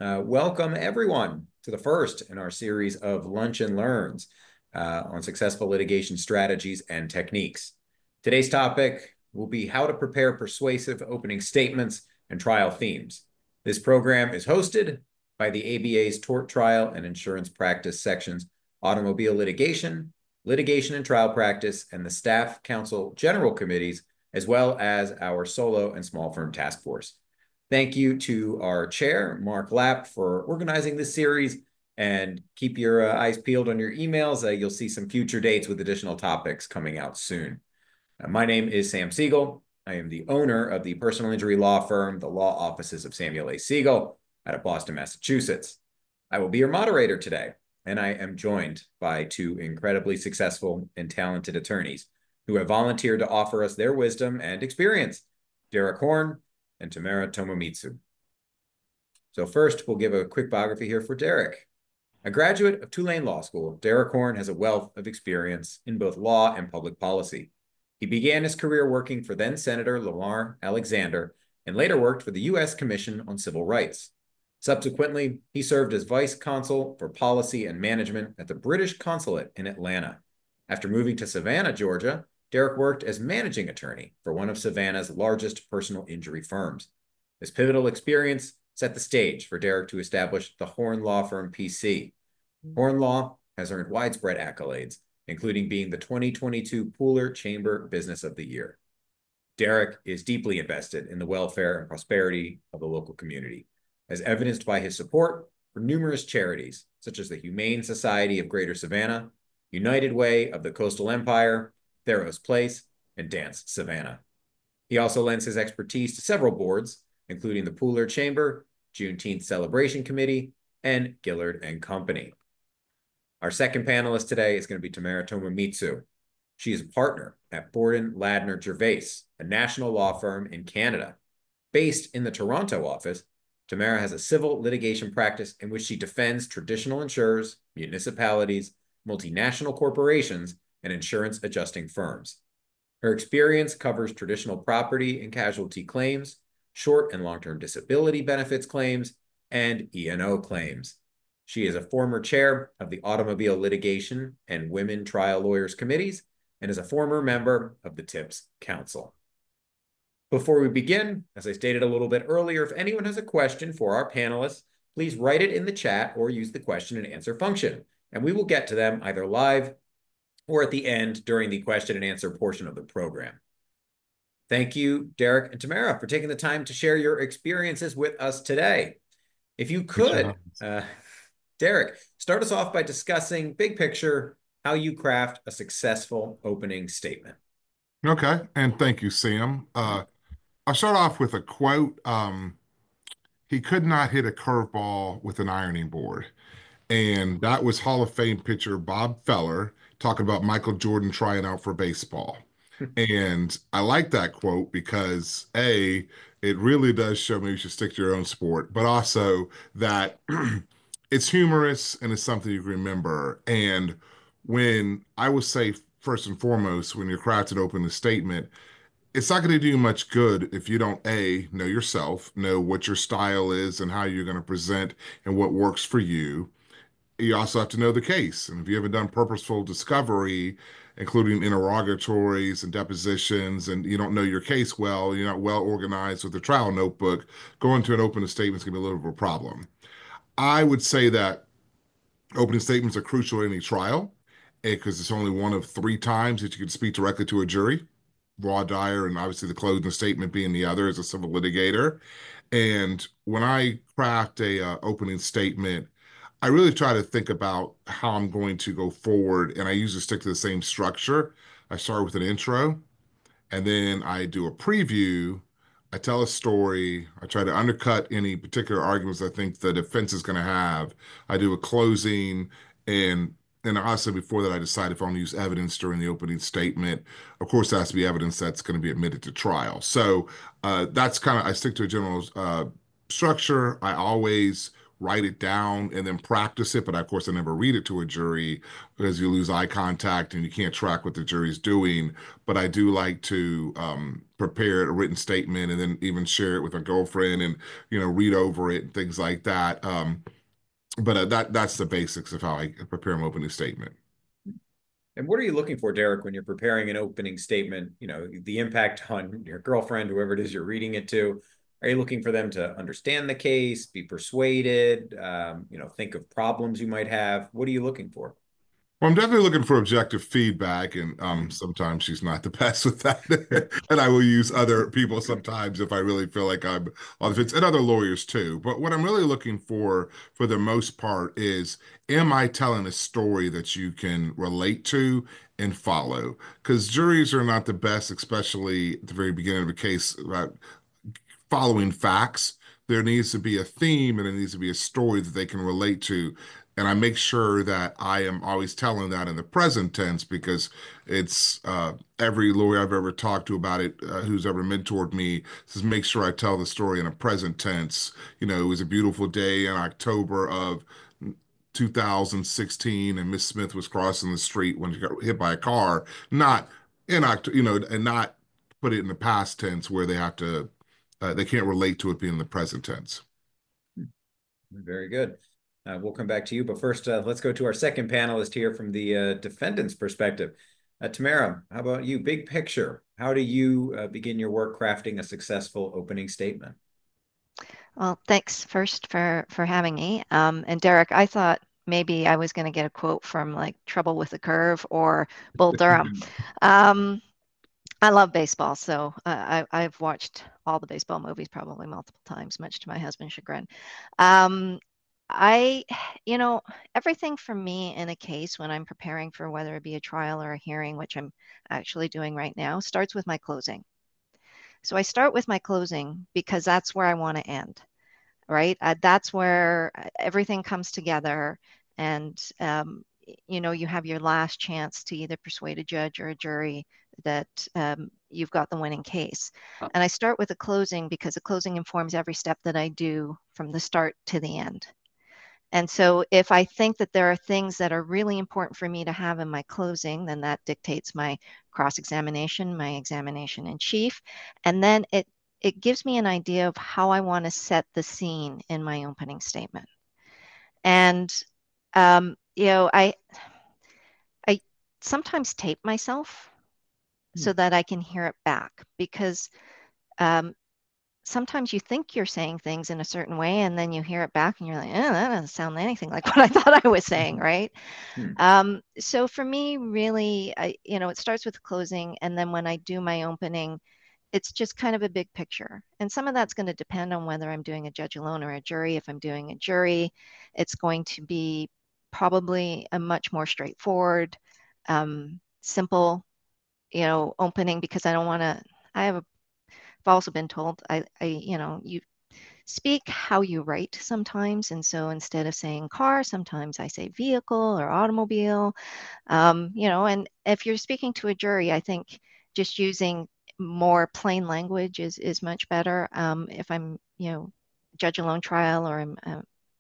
Welcome, everyone, to the first in our series of Lunch and Learns on successful litigation strategies and techniques. Today's topic will be how to prepare persuasive opening statements and trial themes. This program is hosted by the ABA's Tort Trial and Insurance Practice Sections, Automobile Litigation, Litigation and Trial Practice, and the Staff Counsel General Committees, as well as our Solo and Small Firm Task Force. Thank you to our chair, Mark Lapp, for organizing this series, and keep your eyes peeled on your emails. You'll see some future dates with additional topics coming out soon. My name is Sam Segal. I am the owner of the personal injury law firm, the Law Offices of Samuel A. Segal, out of Boston, Massachusetts. I will be your moderator today, and I am joined by two incredibly successful and talented attorneys who have volunteered to offer us their wisdom and experience, Derek Horne and Tamara Tomomitsu. So first, we'll give a quick biography here for Derek. A graduate of Tulane Law School, Derek Horne has a wealth of experience in both law and public policy. He began his career working for then-Senator Lamar Alexander and later worked for the U.S. Commission on Civil Rights. Subsequently, he served as Vice Consul for Policy and Management at the British Consulate in Atlanta. After moving to Savannah, Georgia, Derek worked as managing attorney for one of Savannah's largest personal injury firms. This pivotal experience set the stage for Derek to establish the Horne Law Firm PC. Horne Law has earned widespread accolades, including being the 2022 Pooler Chamber Business of the Year. Derek is deeply invested in the welfare and prosperity of the local community, as evidenced by his support for numerous charities, such as the Humane Society of Greater Savannah, United Way of the Coastal Empire, Theros Place, and Dance Savannah. He also lends his expertise to several boards, including the Pooler Chamber, Juneteenth Celebration Committee, and Gillard and Company. Our second panelist today is going to be Tamara Tomomitsu. She is a partner at Borden, Ladner, Gervais, a national law firm in Canada. Based in the Toronto office, Tamara has a civil litigation practice in which she defends traditional insurers, municipalities, multinational corporations, and insurance adjusting firms. Her experience covers traditional property and casualty claims, short and long-term disability benefits claims, and E&O claims. She is a former chair of the Automobile Litigation and Women Trial Lawyers Committees and is a former member of the TIPS Council. Before we begin, as I stated a little bit earlier, if anyone has a question for our panelists, please write it in the chat or use the question and answer function, and we will get to them either live or at the end during the question and answer portion of the program. Thank you, Derek and Tamara, for taking the time to share your experiences with us today. If you could, Derek, start us off by discussing big picture, how you craft a successful opening statement. Okay, and thank you, Sam. I'll start off with a quote. He could not hit a curveball with an ironing board. And that was Hall of Fame pitcher Bob Feller talking about Michael Jordan trying out for baseball. And I like that quote because A, it really does show me you should stick to your own sport, but also that it's humorous and it's something you can remember. And when I would say, first and foremost, when you're crafting open a statement, it's not going to do you much good if you don't A, know yourself, know what your style is and how you're going to present and what works for you. You also have to know the case. And if you haven't done purposeful discovery, including interrogatories and depositions, and you don't know your case well, you're not well organized with a trial notebook, going to an opening statement is going to be a little bit of a problem. I would say that opening statements are crucial in any trial because it's only one of three times that you can speak directly to a jury. Raw dire, and obviously the closing statement being the other as a civil litigator. And when I craft a opening statement, I really try to think about how I'm going to go forward, and I usually stick to the same structure. I start with an intro, and then I do a preview. I tell a story. I try to undercut any particular arguments I think the defense is going to have. I do a closing, and also before that, I decide if I want to use evidence during the opening statement. Of course, there has to be evidence that's going to be admitted to trial. So that's kind of, I stick to a general structure. I always write it down and then practice it. But of course, I never read it to a jury because you lose eye contact and you can't track what the jury's doing. But I do like to prepare a written statement and then even share it with a girlfriend and, read over it and things like that. But that's the basics of how I prepare an opening statement. And what are you looking for, Derek, when you're preparing an opening statement? The impact on your girlfriend, whoever it is you're reading it to. Are you looking for them to understand the case, be persuaded, think of problems you might have? What are you looking for? Well, I'm definitely looking for objective feedback, and sometimes she's not the best with that. And I will use other people sometimes if I really feel like I'm on the fence, and other lawyers too. But what I'm really looking for the most part, is am I telling a story that you can relate to and follow? Because juries are not the best, especially at the very beginning of a case, about following facts. There needs to be a theme and there needs to be a story that they can relate to. And I make sure that I am always telling that in the present tense, because it's every lawyer I've ever talked to about it, who's ever mentored me, says make sure I tell the story in a present tense. It was a beautiful day in October of 2016, and Miss Smith was crossing the street when she got hit by a car. Not in October, and not put it in the past tense where they can't relate to it being in the present tense. Very good. We'll come back to you, but first, let's go to our second panelist here from the defendant's perspective. Tamara, how about you? Big picture. How do you begin your work crafting a successful opening statement? Well, thanks first for having me. And Derek, I thought maybe I was going to get a quote from like Trouble with the Curve or Bull Durham. Um, I love baseball, so I've watched all the baseball movies probably multiple times, much to my husband's chagrin. Um, I, you know, Everything for me in a case when I'm preparing for whether it be a trial or a hearing, which I'm actually doing right now, starts with my closing. So I start with my closing because that's where I want to end, right? That's where everything comes together, and you have your last chance to either persuade a judge or a jury that you've got the winning case. And I start with a closing because the closing informs every step that I do from the start to the end. And so if I think that there are things that are really important for me to have in my closing, then that dictates my cross-examination, my examination in chief, and then it gives me an idea of how I want to set the scene in my opening statement. And I sometimes tape myself so that I can hear it back, because um, sometimes you think you're saying things in a certain way and then you hear it back and you're like, that doesn't sound anything like what I thought I was saying, right? So for me, really, it starts with closing, and then when I do my opening, it's just kind of a big picture. And some of that's going to depend on whether I'm doing a judge alone or a jury. If I'm doing a jury, it's going to be probably a much more straightforward, simple, opening, because I don't want to. I've also been told you speak how you write sometimes. And so instead of saying car, sometimes I say vehicle or automobile. And if you're speaking to a jury, I think just using more plain language is much better. If I'm, judge alone trial, or I'm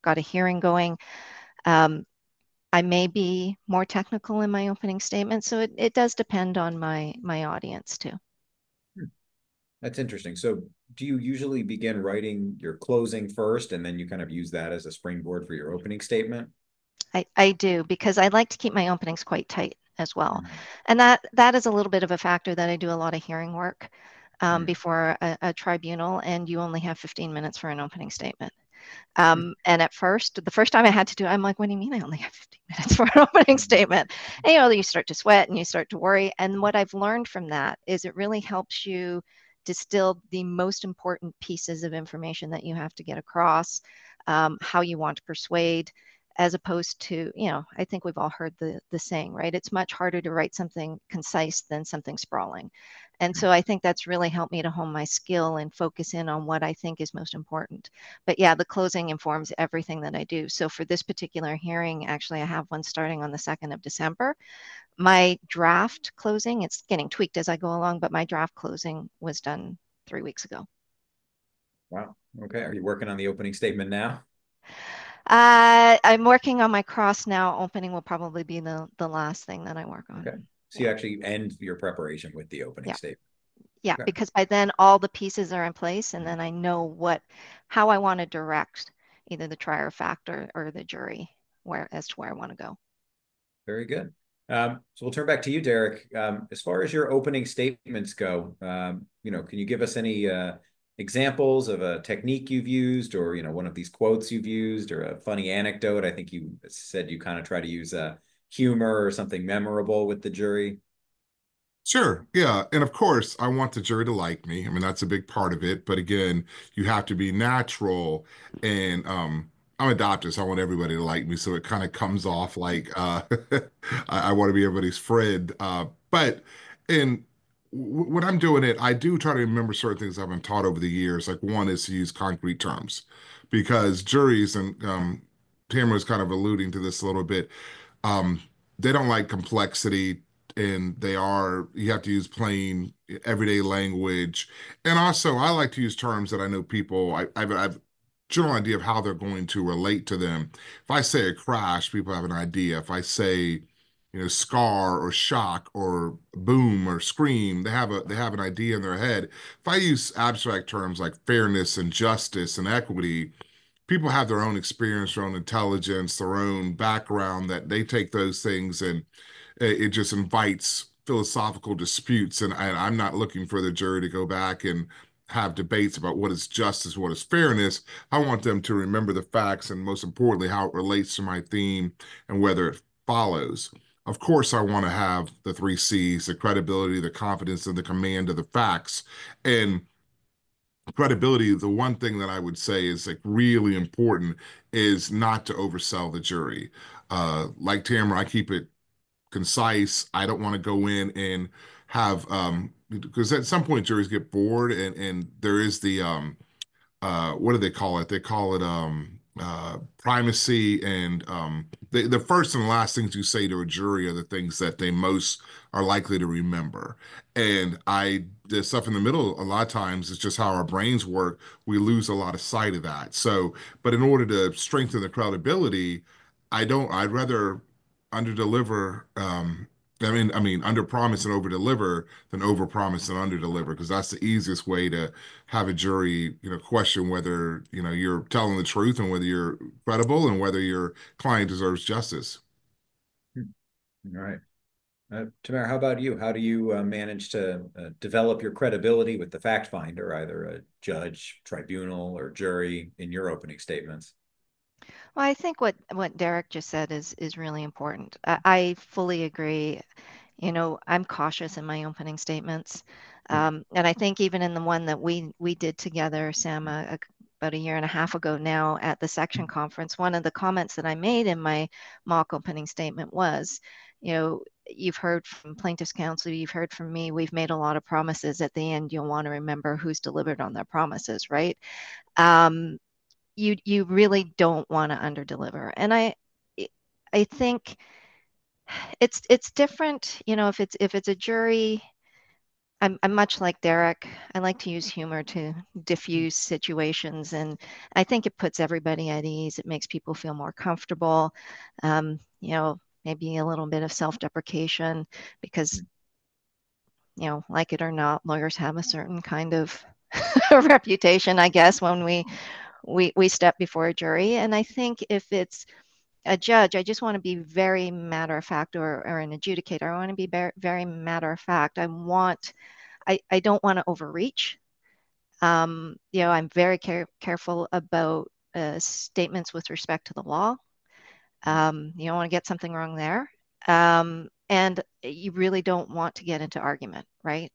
got a hearing going, I may be more technical in my opening statement. So it does depend on my audience too. That's interesting. So do you usually begin writing your closing first and then you kind of use that as a springboard for your opening statement? I do, because I like to keep my openings quite tight as well. And that is a little bit of a factor that I do a lot of hearing work before a tribunal, and you only have 15 minutes for an opening statement. And the first time I had to do it, I'm like, what do you mean I only have 15 minutes for an opening statement? And you start to sweat and you start to worry. And what I've learned from that is it really helps you distill the most important pieces of information that you have to get across, how you want to persuade, as opposed to, I think we've all heard the saying, right? It's much harder to write something concise than something sprawling. And so I think that's really helped me to hone my skill and focus in on what I think is most important. But yeah, the closing informs everything that I do. So for this particular hearing, actually, I have one starting on the 2nd of December. My draft closing, it's getting tweaked as I go along, but my draft closing was done 3 weeks ago. Wow. Okay. Are you working on the opening statement now? I'm working on my cross now. Opening will probably be the last thing that I work on. Okay. So Yeah. you actually end your preparation with the opening Yeah. statement. Yeah, Okay. because by then all the pieces are in place, and then I know how I want to direct either the trier of fact or the jury as to where I want to go. Very good. So we'll turn back to you, Derek. As far as your opening statements go, can you give us any examples of a technique you've used, or one of these quotes you've used, or a funny anecdote? I think you said you kind of try to use humor or something memorable with the jury. Sure. Yeah. And of course, I want the jury to like me. I mean, that's a big part of it. But again, you have to be natural. And I'm adopted, so I want everybody to like me. So it kind of comes off like I want to be everybody's friend. But in when I'm doing it, I do try to remember certain things I've been taught over the years. Like one is to use concrete terms because juries, and Tamara's kind of alluding to this a little bit, um, they don't like complexity, and you have to use plain everyday language. And also, I like to use terms that I know people, I've general idea of how they're going to relate to them. If I say a crash, people have an idea. If I say, scar or shock or boom or scream, they have an idea in their head. If I use abstract terms like fairness and justice and equity, people have their own experience, their own intelligence, their own background, that they take those things, and it just invites philosophical disputes. And I'm not looking for the jury to go back and have debates about what is justice, what is fairness. I want them to remember the facts, and most importantly, how it relates to my theme and whether it follows. Of course, I want to have the three C's: the credibility, the confidence, and the command of the facts. And credibility, the one thing that I would say is like really important is not to oversell the jury. Like Tamara, I keep it concise. I don't want to go in and have because at some point juries get bored, and there is the what do they call it? They call it primacy, and the first and last things you say to a jury are the things that they most are likely to remember. And the stuff in the middle, a lot of times, is just how our brains work. We lose a lot of sight of that. So, but in order to strengthen the credibility, I'd rather underdeliver. Under promise and over deliver than over promise and under deliver, because that's the easiest way to have a jury, question whether, you're telling the truth and whether you're credible and whether your client deserves justice. All right. Tamara, how about you? How do you manage to develop your credibility with the fact finder, either a judge, tribunal, or jury, in your opening statements? Well, I think what Derek just said is really important. I fully agree. I'm cautious in my opening statements. And I think even in the one that we did together, Sam, about a year and a half ago now at the section conference, one of the comments that I made in my mock opening statement was, you've heard from plaintiff's counsel, you've heard from me, we've made a lot of promises. At the end, you'll want to remember who's delivered on their promises, right? You really don't want to underdeliver. And I think it's different, if it's a jury. I'm much like Derek. I like to use humor to diffuse situations, and I think it puts everybody at ease. It makes people feel more comfortable. Maybe a little bit of self-deprecation, because like it or not, lawyers have a certain kind of reputation, I guess, when we step before a jury. And I think if it's a judge, I just want to be very matter of fact, or an adjudicator, I want to be very, very matter of fact. I don't want to overreach. I'm very careful about statements with respect to the law. You don't want to get something wrong there. And you really don't want to get into argument, right?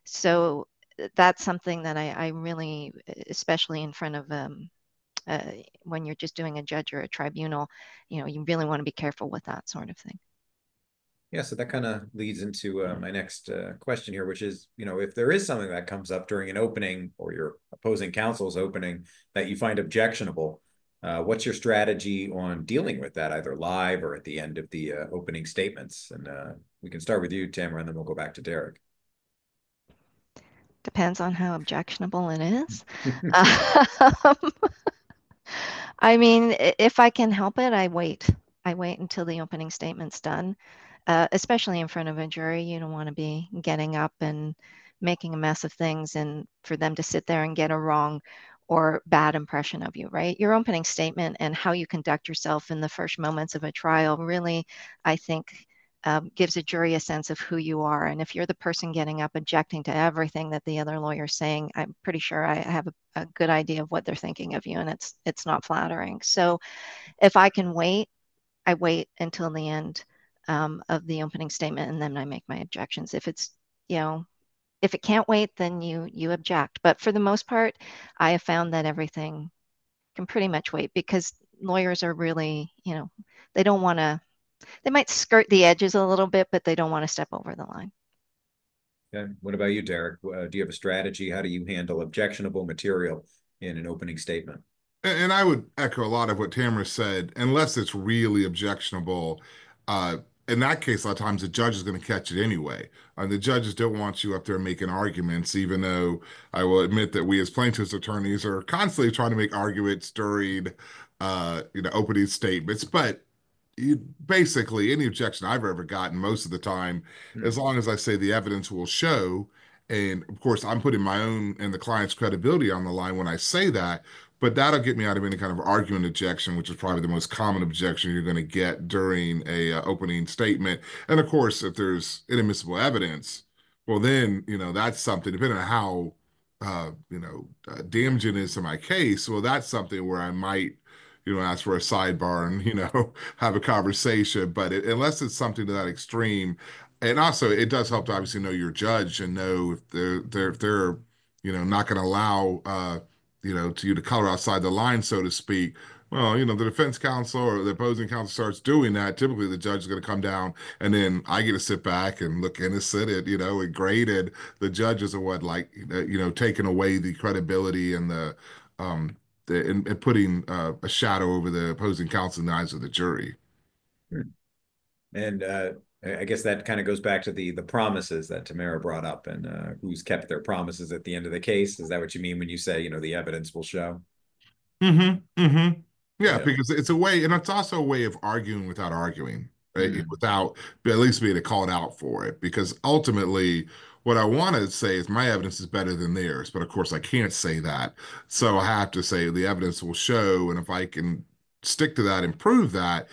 So that's something that I really, especially in front of when you're just doing a judge or a tribunal, you really want to be careful with that sort of thing. Yeah, so that kind of leads into my next question here, which is, if there is something that comes up during an opening or your opposing counsel's opening that you find objectionable, what's your strategy on dealing with that, either live or at the end of the opening statements? And we can start with you, Tamara, and then we'll go back to Derek. Depends on how objectionable it is. I mean, if I can help it, I wait. I wait until the opening statement's done, especially in front of a jury. You don't want to be getting up and making a mess of things and for them to sit there and get a wrong or bad impression of you, right? Your opening statement and how you conduct yourself in the first moments of a trial really, I think, gives a jury a sense of who you are. And if you're the person getting up objecting to everything that the other lawyer's saying, I'm pretty sure I have a good idea of what they're thinking of you, and it's not flattering. So if I can wait, I wait until the end of the opening statement, and then I make my objections. If it's, you know, if it can't wait, then you object. But for the most part, I have found that everything can pretty much wait because lawyers are really, they don't want to, they might skirt the edges a little bit, but they don't want to step over the line. Okay. What about you, Derek? Do you have a strategy? How do you handle objectionable material in an opening statement? And I would echo a lot of what Tamara said, unless it's really objectionable. Uh, in that case, a lot of times the judge is going to catch it anyway. The judges don't want you up there making arguments, even though I will admit that we as plaintiffs' attorneys are constantly trying to make arguments during, opening statements. But basically, any objection I've ever gotten most of the time, Hmm. as long as I say the evidence will show, and of course, I'm putting my own and the client's credibility on the line when I say that, but that'll get me out of any kind of argument objection, which is probably the most common objection you're going to get during a opening statement. And of course, if there's inadmissible evidence, well, then, that's something, depending on how, damaging it is to my case, well, that's something where I might, ask for a sidebar and, have a conversation. But unless it's something to that extreme, and also it does help to obviously know your judge and know if they're not going to allow to you to color outside the line, so to speak. Well, the defense counsel or the opposing counsel starts doing that. Typically, the judge is going to come down, and then I get to sit back and look innocent, and graded. The judges are what, like, taking away the credibility and and putting a shadow over the opposing counsel in the eyes of the jury. Hmm. And I guess that kind of goes back to the promises that Tamara brought up and who's kept their promises at the end of the case. Is that what you mean when you say, the evidence will show? Mm-hmm. Mm-hmm. Yeah, Yeah. because it's a way, and it's also a way of arguing without arguing, right? Mm. Without at least being called out for it. Because ultimately, what I want to say is my evidence is better than theirs, but of course I can't say that. So I have to say the evidence will show, and if I can stick to that and prove that,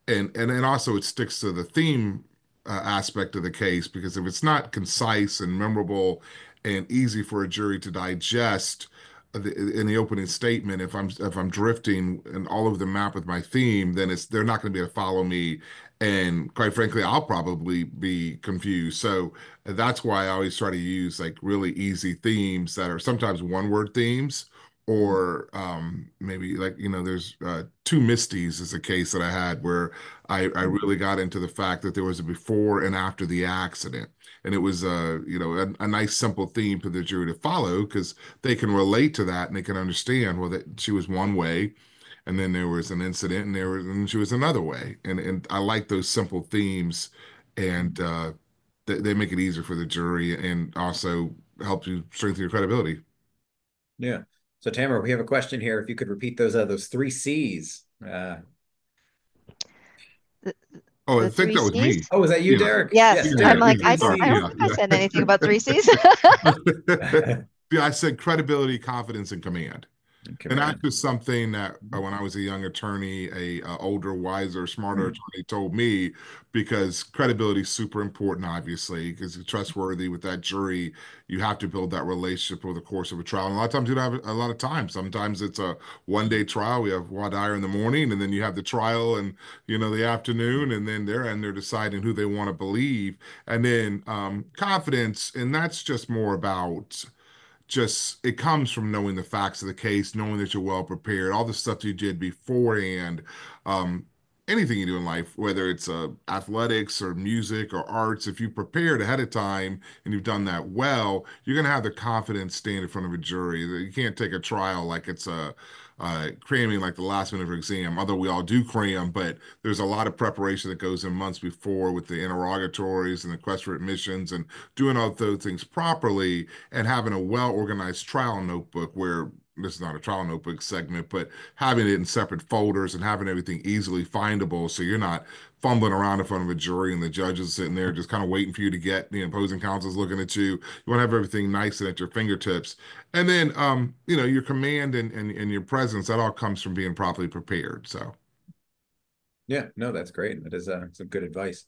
and then also it sticks to the theme aspect of the case, because if it's not concise and memorable and easy for a jury to digest in the opening statement, if I'm drifting and all over the map with my theme, then they're not going to be able to follow me, and quite frankly, I'll probably be confused. So that's why I always try to use like really easy themes that are sometimes one word themes, or maybe like there's two Misties is a case that I had where I really got into the fact that there was a before and after the accident, and it was a nice simple theme for the jury to follow because they can relate to that and they can understand, well, that she was one way, and then there was an incident, and she was another way, and I like those simple themes, and they make it easier for the jury and also help you strengthen your credibility. Yeah. So Tamara, we have a question here. If you could repeat those three C's. The, Oh, I the think three that was C's. me. Oh, is that you, Yeah, Derek? Yes, Yes, yeah, I'm Derek. like, Three sorry, I don't yeah, think I C's. said anything about three C's. yeah. Yeah, I said credibility, confidence, and command. And that's Command. just something that when I was a young attorney, a older, wiser, smarter Hmm. attorney told me, because credibility is super important, obviously, because you're trustworthy with that jury. You have to build that relationship over the course of a trial. And a lot of times you don't have a lot of time. Sometimes it's a one-day trial. We have one hour in the morning, and then you have the trial and the afternoon, and then they're deciding who they want to believe. And then confidence, and that's just more about just it comes from knowing the facts of the case, knowing that you're well prepared, all the stuff you did beforehand. Um, Anything you do in life, whether it's athletics or music or arts, if you prepared ahead of time and you've done that well, you're going to have the confidence stand in front of a jury. You can't take a trial like it's a cramming like the last minute of an exam, although we all do cram, but there's a lot of preparation that goes in months before with the interrogatories and the request for admissions and doing all those things properly and having a well organized trial notebook where this is not a trial notebook segment, but having it in separate folders and having everything easily findable so you're not fumbling around in front of a jury and the judge is sitting there just kind of waiting for you to get the opposing counsel's looking at you. You want to have everything nice and at your fingertips. And then, your command and your presence, that all comes from being properly prepared. So, Yeah, no, that's great. That is some good advice.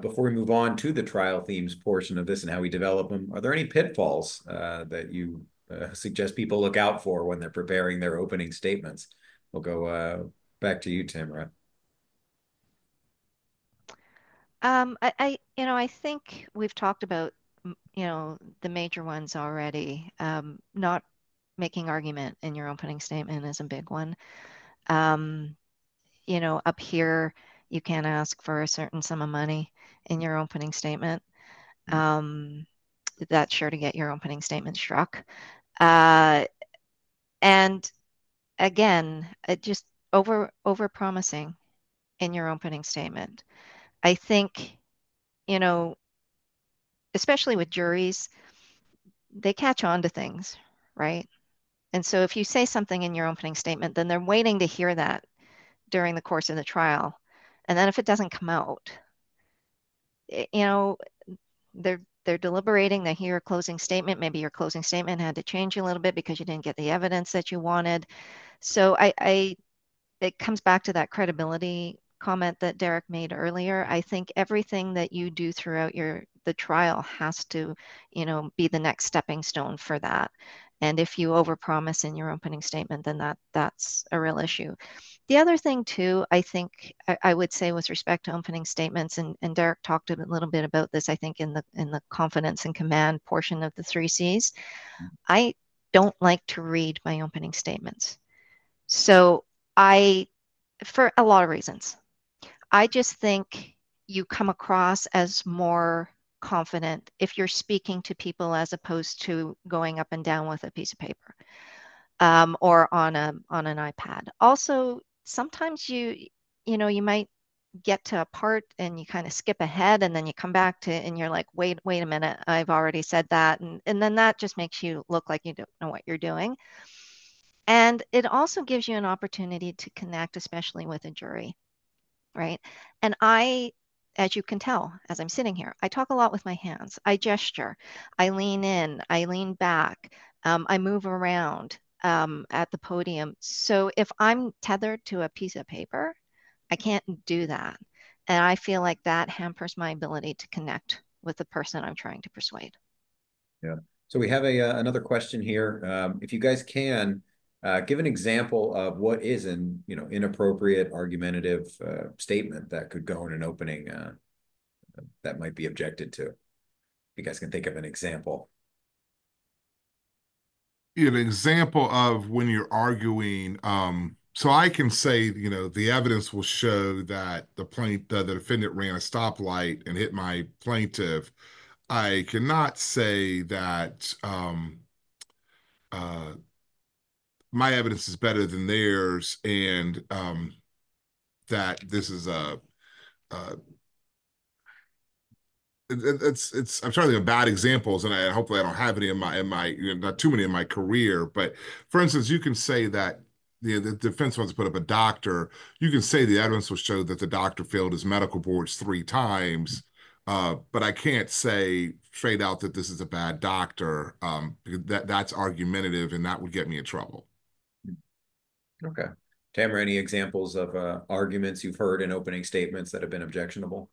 Before we move on to the trial themes portion of this and how we develop them, are there any pitfalls that you suggest people look out for when they're preparing their opening statements? We'll go back to you, Tamara. I think we've talked about, the major ones already. Not making argument in your opening statement is a big one. Um, up here, you can't ask for a certain sum of money in your opening statement. Um, that's sure to get your opening statement struck. And again, just over promising in your opening statement. I think, you know, especially with juries, they catch on to things, right? And so if you say something in your opening statement, then they're waiting to hear that during the course of the trial. And then if it doesn't come out, you know, they're deliberating, they hear a closing statement. Maybe your closing statement had to change a little bit because you didn't get the evidence that you wanted. So it comes back to that credibility comment that Derek made earlier. I think everything that you do throughout the trial has to, be the next stepping stone for that. And if you overpromise in your opening statement, then that's a real issue. The other thing too, I think I would say with respect to opening statements, and Derek talked a little bit about this, I think in the confidence and command portion of the three C's. I don't like to read my opening statements. So I, for a lot of reasons, I just think you come across as more confident if you're speaking to people as opposed to going up and down with a piece of paper, or on an iPad. Also, sometimes you might get to a part and you kind of skip ahead and then you come back to and you're like, wait a minute, I've already said that, and then that just makes you look like you don't know what you're doing. And it also gives you an opportunity to connect, especially with a jury, right? And as you can tell, as I'm sitting here, I talk a lot with my hands. I gesture, I lean in, I lean back, I move around at the podium. So if I'm tethered to a piece of paper, I can't do that. And I feel like that hampers my ability to connect with the person I'm trying to persuade. Yeah. So we have another question here. If you guys can give an example of what is an inappropriate argumentative statement that could go in an opening that might be objected to. You guys can think of an example. An example of when you're arguing, so I can say, the evidence will show that the defendant ran a stoplight and hit my plaintiff. I cannot say that uh, my evidence is better than theirs, and that this is a it's I'm trying to think of bad examples, and hopefully I don't have any in my not too many in my career. But for instance, you can say that the defense wants to put up a doctor. You can say the evidence will show that the doctor failed his medical boards 3 times, but I can't say straight out that this is a bad doctor, because that's argumentative, and that would get me in trouble. Okay. Tamara, any examples of arguments you've heard in opening statements that have been objectionable?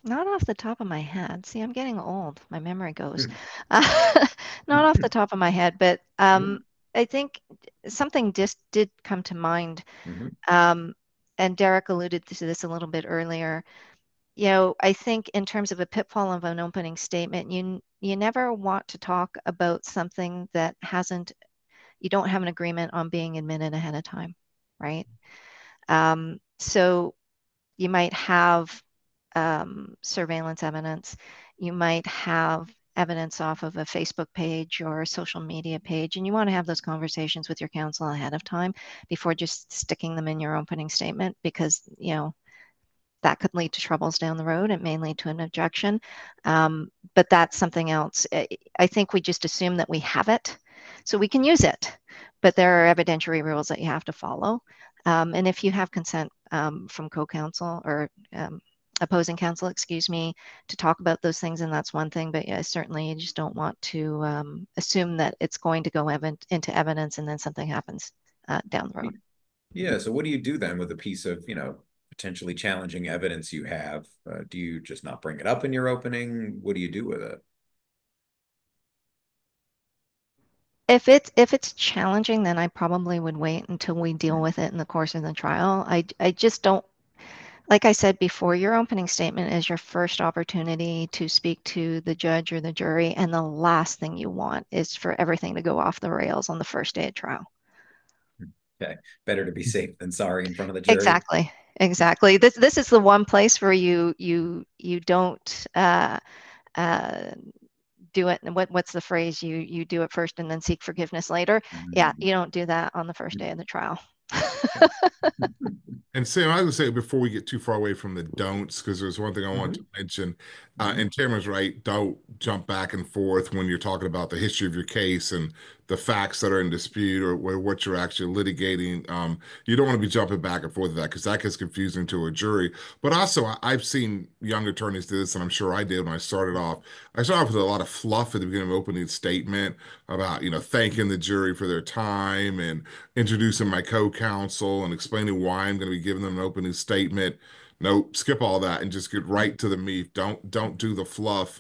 Not off the top of my head. See, I'm getting old. My memory goes. Hmm. Not off the top of my head, but I think something just did come to mind. Mhm. Um, and Derek alluded to this a little bit earlier. I think in terms of a pitfall of an opening statement, you never want to talk about something that you don't have an agreement on being admitted ahead of time, right? So you might have surveillance evidence. You might have evidence off of a Facebook page or a social media page, and you want to have those conversations with your counsel ahead of time before just sticking them in your opening statement because, that could lead to troubles down the road. It may lead to an objection. But that's something else. I think we just assume that we have it, so we can use it. But there are evidentiary rules that you have to follow. And if you have consent from co-counsel or opposing counsel, excuse me, to talk about those things, and that's one thing. But yeah, certainly you just don't want to assume that it's going to go into evidence and then something happens down the road. Yeah. So what do you do then with a piece of, potentially challenging evidence you have? Do you just not bring it up in your opening? What do you do with it? If it's challenging, then I probably would wait until we deal with it in the course of the trial. I just don't, like I said before, your opening statement is your first opportunity to speak to the judge or the jury, and the last thing you want is for everything to go off the rails on the first day of trial. Okay. Better to be safe than sorry in front of the jury. Exactly. Exactly. This is the one place where you don't do it. What's the phrase? You do it first and then seek forgiveness later. Yeah, you don't do that on the first day of the trial. And Sam, I would say before we get too far away from the don'ts, because there's one thing I want to mention, and Tamara's right, don't jump back and forth when you're talking about the history of your case and the facts that are in dispute or what you're actually litigating. You don't want to be jumping back and forth with that because that gets confusing to a jury. But also, I've seen young attorneys do this, and I'm sure I did when I started off. I started off with a lot of fluff at the beginning of opening statement about, thanking the jury for their time and introducing my co-counsel and explaining why I'm going to be giving them an opening statement. Nope, skip all that and just get right to the meat. Don't do the fluff,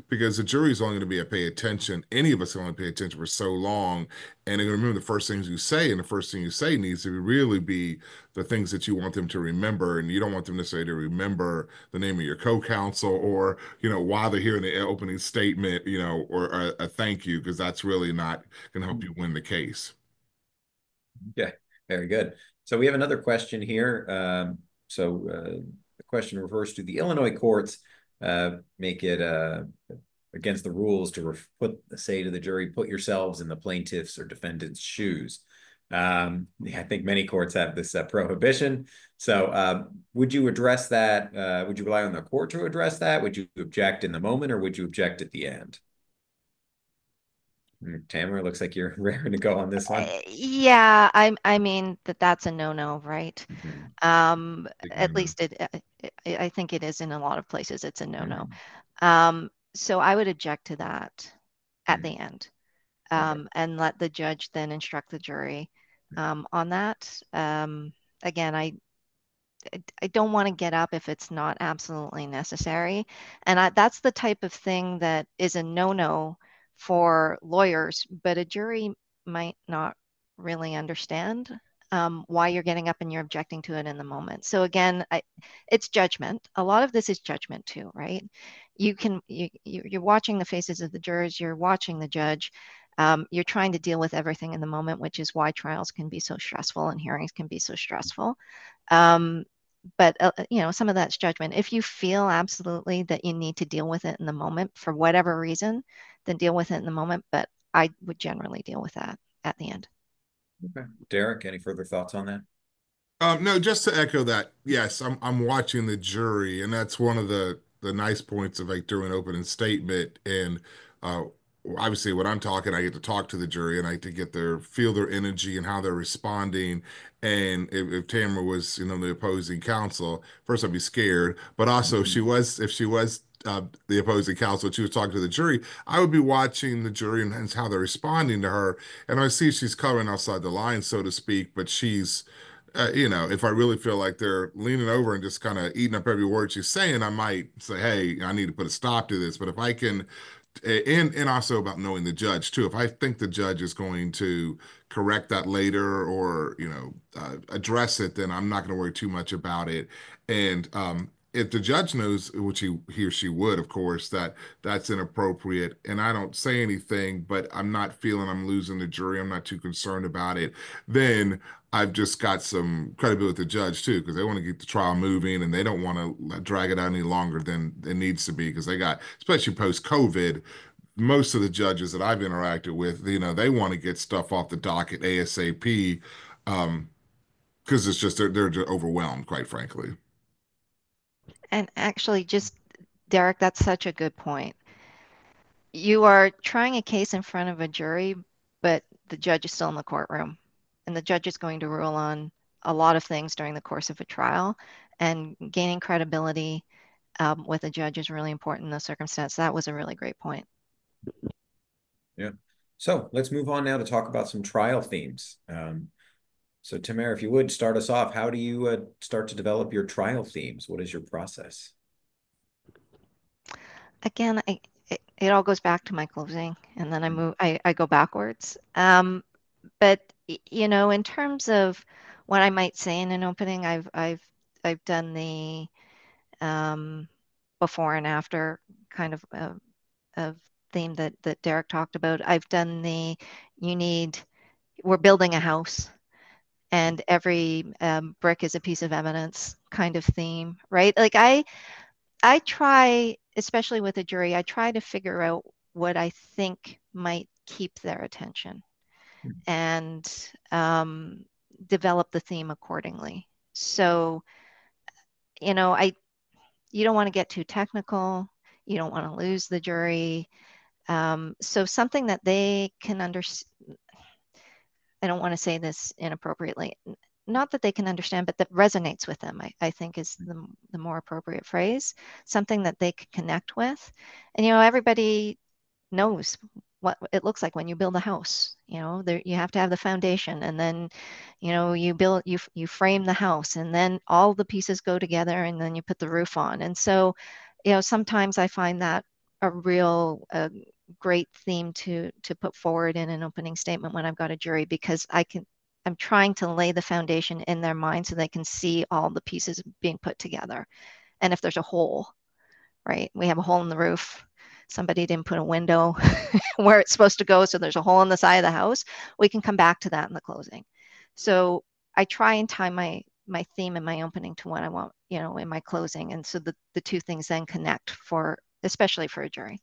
because the jury's only going to be a pay attention. Any of us can only pay attention for so long, and they're going to remember the first things you say, and the first thing you say needs to really be the things that you want them to remember, and you don't want them necessarily to remember the name of your co-counsel or why they're hearing the opening statement, or a thank you, because that's really not going to help you win the case. Yeah, very good. So we have another question here. The question refers to the Illinois courts make it against the rules to say to the jury, put yourselves in the plaintiff's or defendant's shoes. I think many courts have this prohibition. So would you address that? Would you rely on the court to address that? Would you object in the moment, or would you object at the end? Tamara, looks like you're raring to go on this one. Yeah, I mean that's a no-no, right? At least I think it is in a lot of places. It's a no-no. So I would object to that at the end, and let the judge then instruct the jury on that. Again, I don't want to get up if it's not absolutely necessary. And that's the type of thing that is a no-no for lawyers, but a jury might not really understand why you're getting up and you're objecting to it in the moment. So again, it's judgment. A lot of this is judgment too, right? You're watching the faces of the jurors, you're watching the judge. You're trying to deal with everything in the moment, which is why trials can be so stressful and hearings can be so stressful. But some of that's judgment. If you feel absolutely that you need to deal with it in the moment for whatever reason, then deal with it in the moment. But I would generally deal with that at the end. Okay. Derek, any further thoughts on that? No, just to echo that, yes, I'm watching the jury, and that's one of the nice points of like doing opening statement. And uh, obviously, when I'm talking, I get to talk to the jury, and I get to get feel their energy and how they're responding. And if Tamara was, the opposing counsel, first I'd be scared, but also if she was the opposing counsel, she was talking to the jury, I would be watching the jury and how they're responding to her, and I see she's covering outside the line, so to speak, but she's if I really feel like they're leaning over and just kind of eating up every word she's saying, I might say, hey, I need to put a stop to this. But if I can, and also about knowing the judge too, if I think the judge is going to correct that later or, address it, then I'm not going to worry too much about it. And if the judge knows, which he or she would, of course, that that's inappropriate, and I don't say anything, but I'm not feeling I'm losing the jury, I'm not too concerned about it, then I've just got some credibility with the judge too, because they want to get the trial moving and they don't want to drag it out any longer than it needs to be. Because they got, especially post-COVID, most of the judges that I've interacted with, they want to get stuff off the docket ASAP, because it's just they're just overwhelmed, quite frankly. And actually, just Derek, that's such a good point. You are trying a case in front of a jury, but the judge is still in the courtroom, and the judge is going to rule on a lot of things during the course of a trial, and gaining credibility with a judge is really important in those circumstances. That was a really great point. Yeah. So let's move on now to talk about some trial themes. So Tamara, if you would start us off, how do you start to develop your trial themes? What is your process? Again, it all goes back to my closing, and then I go backwards. But in terms of what I might say in an opening, I've done the um, before and after kind of theme that Derek talked about. I've done the you need we're building a house, and every brick is a piece of evidence kind of theme, right? Like I try, especially with a jury, I try to figure out what I think might keep their attention and develop the theme accordingly. So, I you don't want to get too technical. You don't want to lose the jury. So something that they can understand. I don't want to say this inappropriately. Not that they can understand, but that resonates with them, I think is the more appropriate phrase. Something that they can connect with. And, everybody knows what it looks like when you build a house. There you have to have the foundation, and then, you frame the house, and then all the pieces go together, and then you put the roof on. And so, sometimes I find that a real great theme to put forward in an opening statement when I've got a jury, because I'm trying to lay the foundation in their mind so they can see all the pieces being put together. And if there's a hole, right? We have a hole in the roof. Somebody didn't put a window where it's supposed to go, so there's a hole in the side of the house. We can come back to that in the closing. So I try and tie my theme and my opening to what I want, in my closing. And so the two things then connect especially for a jury.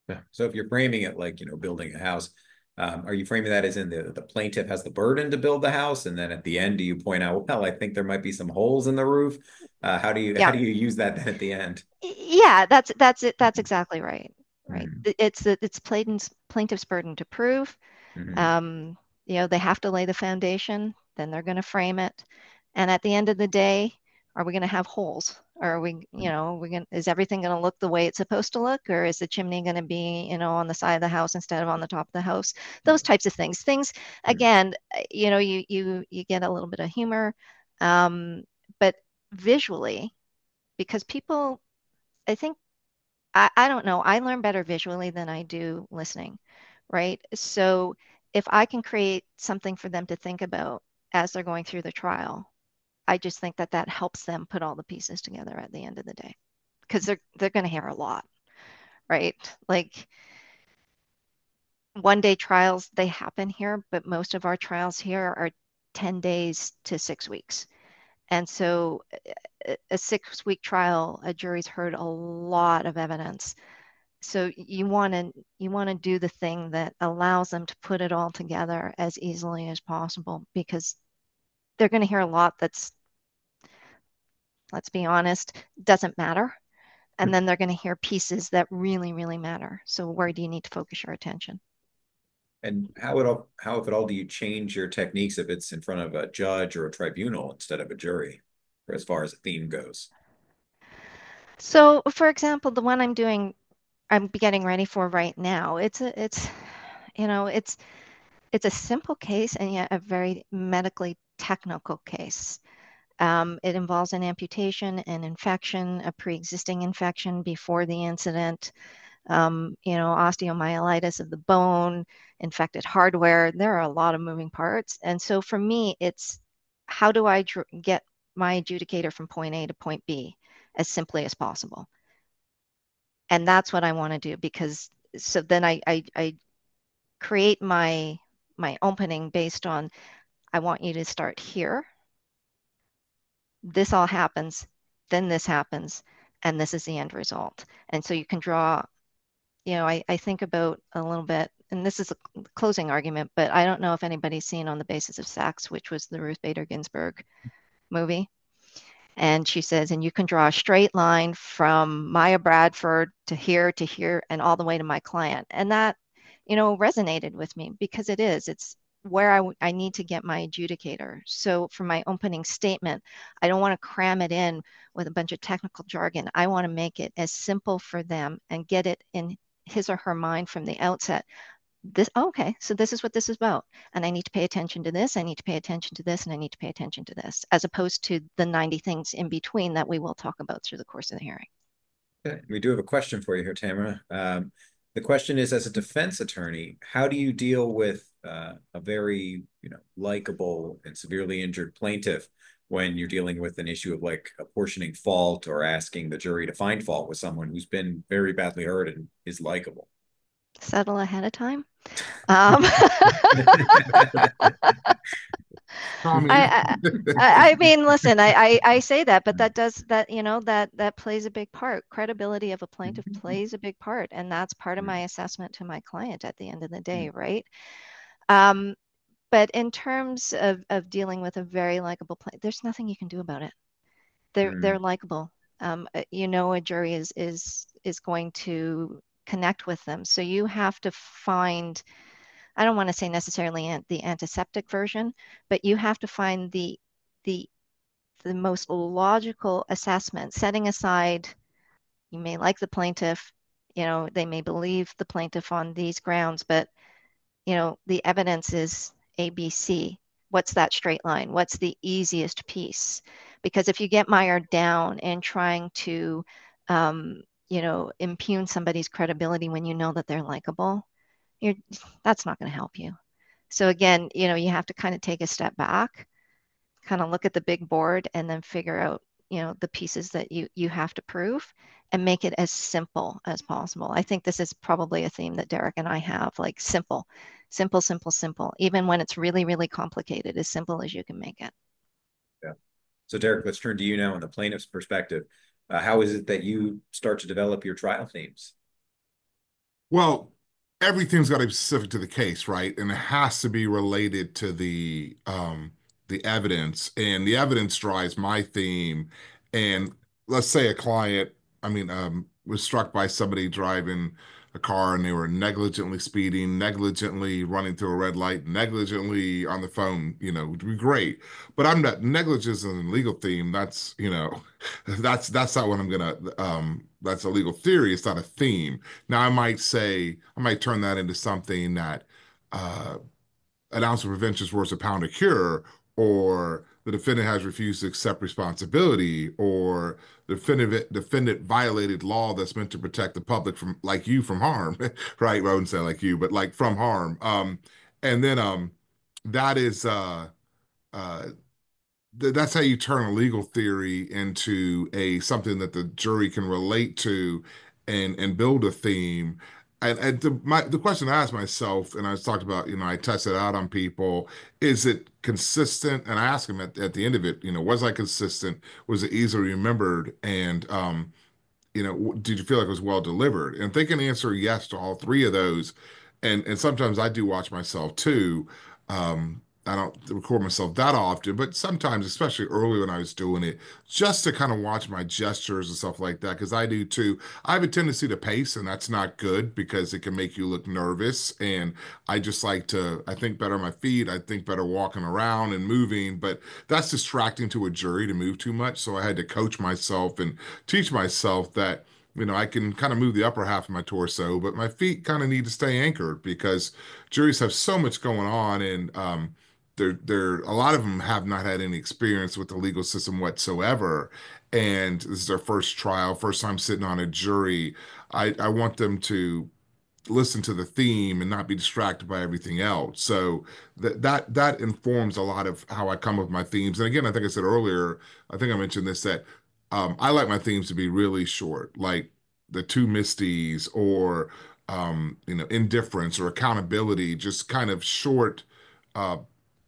Yeah. So if you're framing it like, building a house, are you framing that as in the plaintiff has the burden to build the house, and then at the end, do you point out, well, I think there might be some holes in the roof? How do you Yeah. use that then at the end? Yeah, that's it. That's exactly right. Right. Mm-hmm. It's plaintiff's burden to prove. Mm-hmm. Um, they have to lay the foundation, then they're going to frame it. And at the end of the day, are we going to have holes? Or is everything going to look the way it's supposed to look? Or is the chimney going to be, on the side of the house instead of on the top of the house? Those types of things. Things, again, you get a little bit of humor, but visually, because people, I think, I don't know. I learn better visually than I do listening, right? So if I can create something for them to think about as they're going through the trial, I just think that helps them put all the pieces together at the end of the day, because they're going to hear a lot, right? Like 1 day trials, they happen here, but most of our trials here are 10 days to 6 weeks. And so a 6 week trial, a jury's heard a lot of evidence. So you want to do the thing that allows them to put it all together as easily as possible, because they're going to hear a lot that's, let's be honest, doesn't matter. And then they're going to hear pieces that really, really matter. So where do you need to focus your attention? And how, if at all, do you change your techniques if it's in front of a judge or a tribunal instead of a jury, for as far as a theme goes? So for example, the one I'm getting ready for right now, you know, it's, it's a simple case and yet a very medically technical case. It involves an amputation, an infection, a pre-existing infection before the incident, osteomyelitis of the bone, infected hardware. There are a lot of moving parts. And so for me, it's how do I get my adjudicator from point A to point B as simply as possible? And that's what I want to do, because so then I create my opening based on, I want you to start here. This all happens, then this happens, and this is the end result. And so you can draw, I think about a little bit, and this is a closing argument, but I don't know if anybody's seen On the Basis of Sex, which was the Ruth Bader Ginsburg movie. And she says, and you can draw a straight line from Maya Bradford to here, and all the way to my client. And that, resonated with me because it's where I need to get my adjudicator. So for my opening statement, I don't want to cram it in with a bunch of technical jargon. I want to make it as simple for them and get it in his or her mind from the outset. Okay, so this is what this is about. And I need to pay attention to this, I need to pay attention to this, and I need to pay attention to this, as opposed to the 90 things in between that we will talk about through the course of the hearing. Okay. We do have a question for you here, Tamara. The question is, as a defense attorney, how do you deal with a very, likable and severely injured plaintiff when you're dealing with an issue of like apportioning fault or asking the jury to find fault with someone who's been very badly hurt and is likable? Settle ahead of time. Um, I mean, listen, I say that, but that does that, that plays a big part. Credibility of a plaintiff plays a big part, and that's part of my assessment to my client at the end of the day, right? But in terms of dealing with a very likable plaintiff, there's nothing you can do about it. They're likable. A jury is going to connect with them. So you have to find, I don't want to say necessarily the antiseptic version, but you have to find the most logical assessment, setting aside, you may like the plaintiff, they may believe the plaintiff on these grounds, but the evidence is ABC. What's that straight line? What's the easiest piece? Because if you get mired down in trying to, impugn somebody's credibility when you know that they're likable, that's not going to help you. So again, you have to kind of take a step back, kind of look at the big board, and then figure out, the pieces that you have to prove and make it as simple as possible. I think this is probably a theme that Derek and I have, like simple, simple, simple, simple. Even when it's really, really complicated, as simple as you can make it. Yeah. So Derek, let's turn to you now in the plaintiff's perspective. How is it that you start to develop your trial themes? Well, everything's got to be specific to the case, right? And it has to be related to the evidence. And the evidence drives my theme. And let's say a client, was struck by somebody driving a car and they were negligently speeding, negligently running through a red light, negligently on the phone, would be great. But I'm not negligence in the legal theme. That's, that's not what I'm gonna that's a legal theory. It's not a theme. Now, I might turn that into something that uh, an ounce of prevention is worth a pound of cure, or the defendant has refused to accept responsibility, or the defendant violated law that's meant to protect the public from, like you, from harm, right? Well, I wouldn't say like you, but like from harm. And then that is uh, that's how you turn a legal theory into a something that the jury can relate to and build a theme. And the question I asked myself, and I was talked about, I tested out on people, is it consistent? And I asked him at the end of it, was I consistent? Was it easily remembered? And did you feel like it was well delivered? And if they can answer yes to all three of those, and sometimes I do watch myself too. I don't record myself that often, but sometimes, especially early when I was doing it, just to kind of watch my gestures and stuff like that, because I do too. I have a tendency to pace, and that's not good because it can make you look nervous. And I just like to, I think better on my feet. I think better walking around and moving, but that's distracting to a jury to move too much. So I had to coach myself and teach myself that, I can kind of move the upper half of my torso, but my feet kind of need to stay anchored because juries have so much going on, and they're a lot of them have not had any experience with the legal system whatsoever, and this is their first trial, first time sitting on a jury. I want them to listen to the theme and not be distracted by everything else. So that informs a lot of how I come up with my themes. And again, I think I said earlier, I think I mentioned this, that I like my themes to be really short, like the two Misties, or indifference or accountability, just kind of short, uh,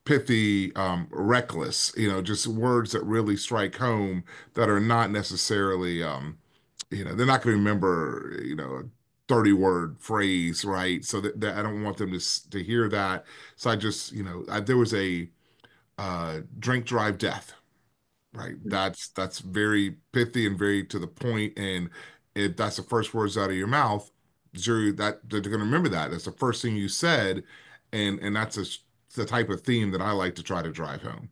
pithy, reckless, just words that really strike home, that are not necessarily they're not going to remember, a 30-word phrase, right? So that I don't want them to hear that. So I just, there was a drink drive death, right? That's very pithy and very to the point. And if that's the first words out of your mouth, jury that they're going to remember that. That's the first thing you said, and that's the type of theme that I like to try to drive home.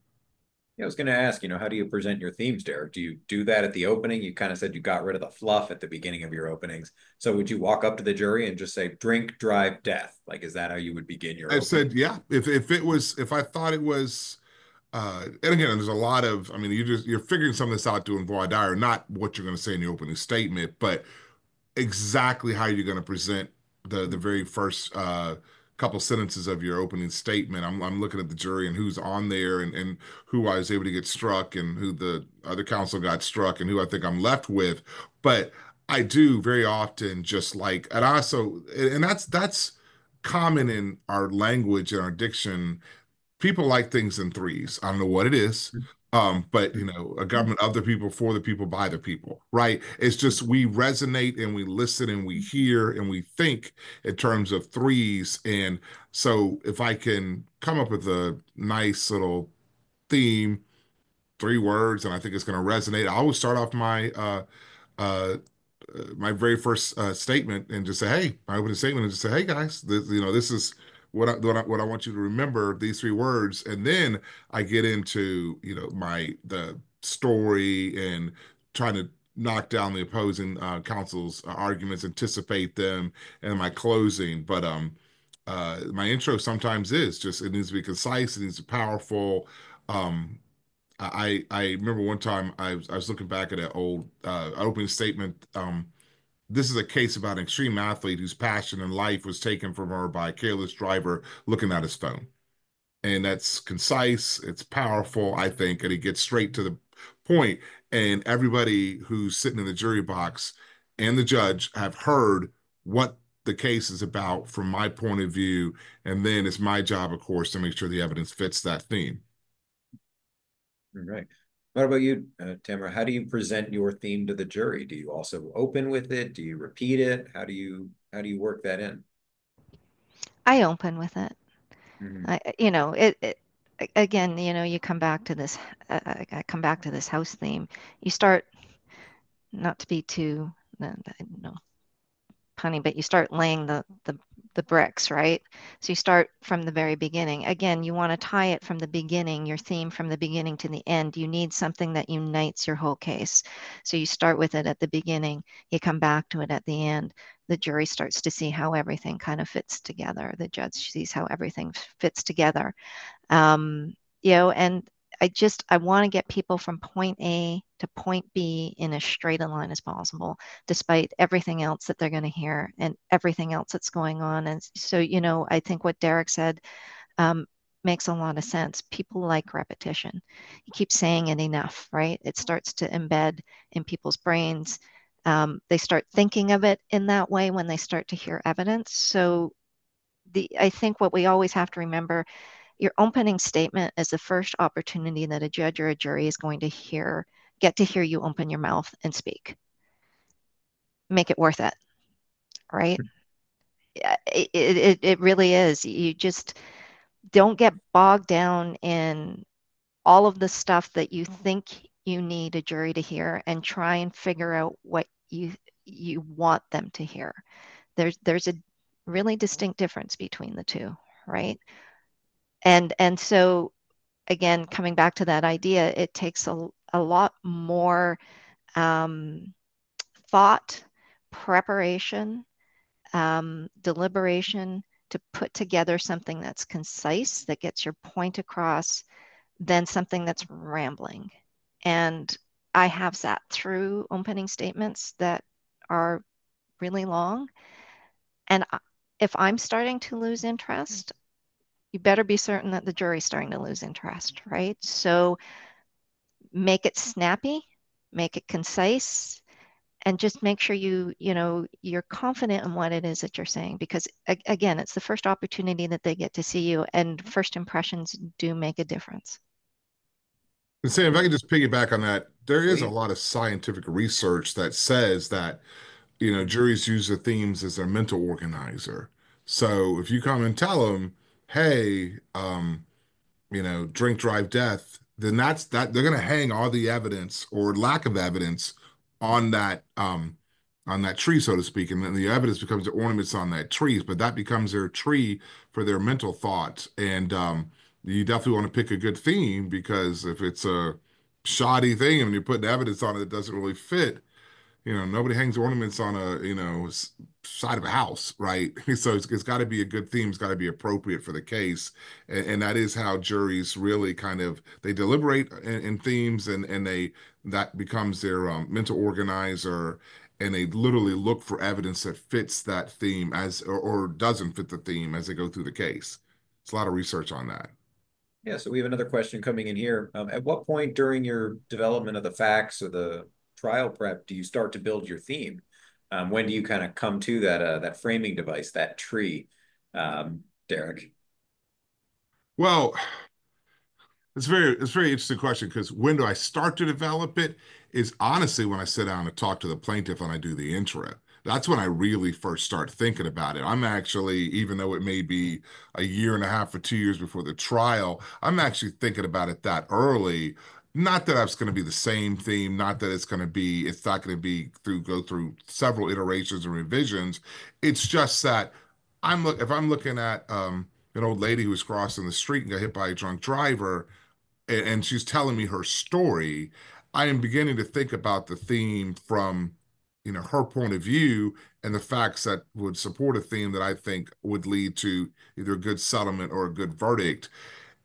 Yeah, I was going to ask, how do you present your themes, Derek? Do you do that at the opening? You kind of said you got rid of the fluff at the beginning of your openings. So would you walk up to the jury and just say, drink, drive, death? Like, is that how you would begin your I opening? said, yeah, if it was if I thought it was and again, there's a lot of, I mean, you're figuring some of this out doing voir dire, not what you're going to say in the opening statement, but exactly how you're going to present the very first couple sentences of your opening statement. I'm looking at the jury and who's on there and who I was able to get struck and who the other counsel got struck and who I think I'm left with. But I do very often just like, and I also, and that's common in our language and our diction. People like things in threes. I don't know what it is. But a government of the people, for the people, by the people, right? It's just we resonate and we listen and we hear and we think in terms of threes. And so if I can come up with a nice little theme, 3 words, and I think it's going to resonate, I always start off uh, my very first statement and just say, "Hey," I open a statement and just say, "Hey, guys, this is what I want you to remember. These 3 words," and then I get into the story and trying to knock down the opposing counsel's arguments, anticipate them, and my closing. But my intro sometimes is just it needs to be concise, it needs to be powerful. Um, I remember one time I was looking back at an old opening statement. This is a case about an extreme athlete whose passion in life was taken from her by a careless driver looking at his phone. And that's concise, it's powerful, I think, and it gets straight to the point. And everybody who's sitting in the jury box and the judge have heard what the case is about from my point of view. And then it's my job, of course, to make sure the evidence fits that theme. All right. What about you, Tamara? How do you present your theme to the jury? Do you also open with it? Do you repeat it? How do you work that in? I open with it. Mhm. It again, you come back to this, I come back to this house theme. You start, not to be too, no, punny, but you start laying the bricks, right? So you start from the very beginning. Again, you want to tie it from the beginning, your theme from the beginning to the end. You need something that unites your whole case. So you start with it at the beginning, you come back to it at the end. The jury starts to see how everything kind of fits together. The judge sees how everything fits together. um, and I want to get people from point A to point B in as straight a line as possible, despite everything else that they're going to hear and everything else that's going on. And so, I think what Derek said um, makes a lot of sense. People like repetition. You keep saying it enough, right? It starts to embed in people's brains. They start thinking of it in that way when they start to hear evidence. So I think what we always have to remember, your opening statement is the first opportunity that a judge or a jury is going to get to hear you open your mouth and speak. Make it worth it, right? It really is. You just don't get bogged down in all of the stuff that you think you need a jury to hear and try and figure out what you want them to hear. There's a really distinct difference between the two, right? And so again, coming back to that idea, it takes a lot more um, thought, preparation, deliberation to put together something that's concise, that gets your point across, than something that's rambling. And I have sat through opening statements that are really long. And if I'm starting to lose interest, you better be certain that the jury's starting to lose interest, right? So make it snappy, make it concise, and just make sure you're confident in what it is that you're saying, because again, it's the first opportunity that they get to see you, and first impressions do make a difference. And Sam, if I could just piggyback on that, there is a Please. lot of scientific research that says that juries use the themes as their mental organizer. So if you come and tell them, hey, drink, drive, death, then that's that they're going to hang all the evidence or lack of evidence on that tree, so to speak, and then the evidence becomes the ornaments on that tree, but that becomes their tree for their mental thoughts. And you definitely want to pick a good theme, because if it's a shoddy thing and you're putting evidence on it that doesn't really fit, nobody hangs ornaments on a, side of a house, right? So it's got to be a good theme. It's got to be appropriate for the case. And that is how juries really kind of, they deliberate in themes, and that becomes their mental organizer. And they literally look for evidence that fits that theme or doesn't fit the theme as they go through the case. It's a lot of research on that. Yeah, so we have another question coming in here. At what point during your development of the facts or the trial prep do you start to build your theme? When do you kind of come to that framing device, that tree, Derek? Well, it's a very interesting question, because when do I start to develop it is honestly when I sit down and talk to the plaintiff and I do the intro. That's when I really first start thinking about it. I'm actually, even though it may be a year and a half or 2 years before the trial, I'm actually thinking about it that early. Not that it's going to be the same theme, not that it's not going to be go through several iterations and revisions. It's just that if I'm looking at an old lady who was crossing the street and got hit by a drunk driver, and she's telling me her story, I am beginning to think about the theme from, her point of view, and the facts that would support a theme that I think would lead to either a good settlement or a good verdict.